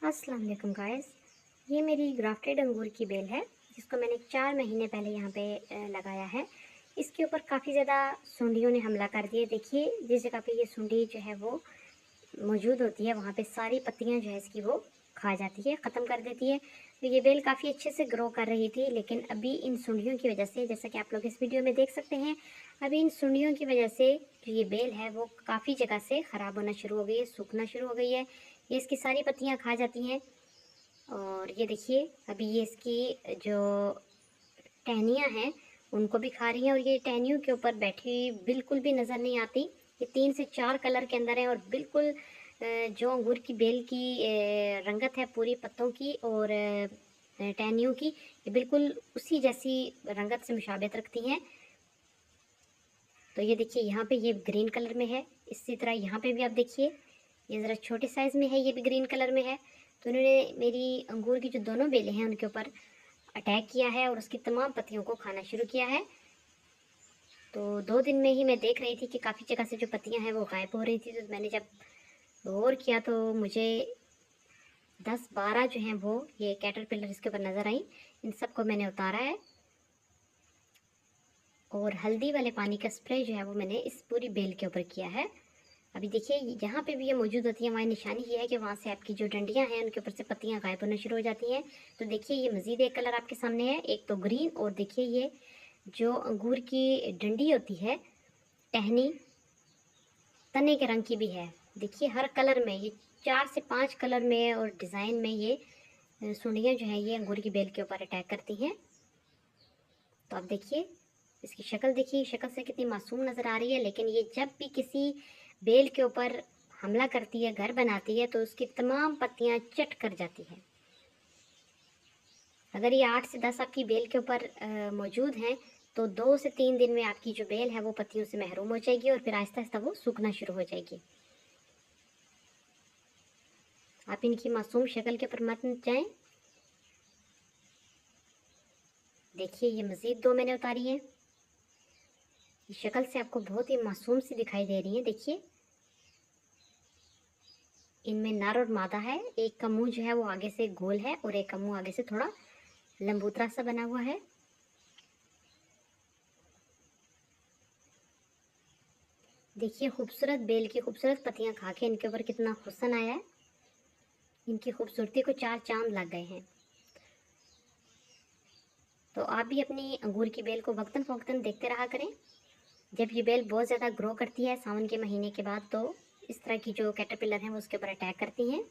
अस्सलाम वालेकुम गाइस। ये मेरी ग्राफ्टेड अंगूर की बेल है जिसको मैंने 4 महीने पहले यहाँ पे लगाया है। इसके ऊपर काफ़ी ज़्यादा सुंडियों ने हमला कर दिया। देखिए जिस जगह पे ये सुंडी जो है वो मौजूद होती है वहाँ पे सारी पत्तियाँ जो है इसकी वो खा जाती है, ख़त्म कर देती है। तो ये बेल काफ़ी अच्छे से ग्रो कर रही थी, लेकिन अभी इन सुंडियों की वजह से, जैसा कि आप लोग इस वीडियो में देख सकते हैं, अभी इन सुंडियों की वजह से जो ये बेल है वो काफ़ी जगह से ख़राब होना शुरू हो गई है, सूखना शुरू हो गई है। ये इसकी सारी पत्तियाँ खा जाती हैं। और ये देखिए अभी ये इसकी जो टहनियाँ हैं उनको भी खा रही हैं, और ये टहनियों के ऊपर बैठी बिल्कुल भी नज़र नहीं आती। ये 3 से 4 कलर के अंदर है और बिल्कुल जो अंगूर की बेल की रंगत है पूरी पत्तों की और टहनियों की, ये बिल्कुल उसी जैसी रंगत से मुशाबिहत रखती हैं। तो ये देखिए यहाँ पे ये ग्रीन कलर में है, इसी तरह यहाँ पे भी आप देखिए ये ज़रा छोटे साइज़ में है, ये भी ग्रीन कलर में है। तो इन्होंने मेरी अंगूर की जो दोनों बेलें हैं उनके ऊपर अटैक किया है और उसकी तमाम पत्तियों को खाना शुरू किया है। तो 2 दिन में ही मैं देख रही थी कि काफ़ी जगह से जो पत्तियां हैं वो गायब हो रही थी। तो मैंने जब गौर किया तो मुझे 10-12 जो हैं वो ये कैटरपिलर इसके ऊपर नज़र आई। इन सबको मैंने उतारा है और हल्दी वाले पानी का स्प्रे जो है वो मैंने इस पूरी बेल के ऊपर किया है। अभी देखिए जहाँ पे भी ये मौजूद होती है वहाँ निशानी ये है कि वहाँ से आपकी जो डंडियाँ हैं उनके ऊपर से पत्तियाँ गायब होना शुरू हो जाती हैं। तो देखिए ये मज़ीद एक कलर आपके सामने है, एक तो ग्रीन, और देखिए ये जो अंगूर की डंडी होती है, टहनी तने के रंग की भी है। देखिए हर कलर में ये 4 से 5 कलर में और डिज़ाइन में ये सुंडियाँ जो हैं ये अंगूर की बेल के ऊपर अटैक करती हैं। तो आप देखिए इसकी शक्ल देखिए, शक्ल से कितनी मासूम नज़र आ रही है, लेकिन ये जब भी किसी बेल के ऊपर हमला करती है, घर बनाती है, तो उसकी तमाम पत्तियां चट कर जाती हैं। अगर ये 8 से 10 आपकी बेल के ऊपर मौजूद हैं तो 2 से 3 दिन में आपकी जो बेल है वो पत्तियों से महरूम हो जाएगी और फिर आहिस्ता आहिस्ता वो सूखना शुरू हो जाएगी। आप इनकी मासूम शक्ल के ऊपर मत जाएं। देखिए ये मज़ीद 2 मैंने उतारी हैं। ये शक्ल से आपको बहुत ही मासूम सी दिखाई दे रही है। देखिए इनमें नर और मादा है। एक का मुंह जो है वो आगे से गोल है और एक का मुंह आगे से थोड़ा लंबूतरा सा बना हुआ है। देखिए खूबसूरत बेल की खूबसूरत पत्तियां खा के इनके ऊपर कितना हुस्न आया है। इनकी खूबसूरती को 4 चांद लग गए हैं। तो आप भी अपनी अंगूर की बेल को वक्तन फ़वक्तन देखते रहा करें। जब ये बेल बहुत ज़्यादा ग्रो करती है सावन के महीने के बाद, तो इस तरह की जो कैटरपिलर हैं वो उसके ऊपर अटैक करती हैं।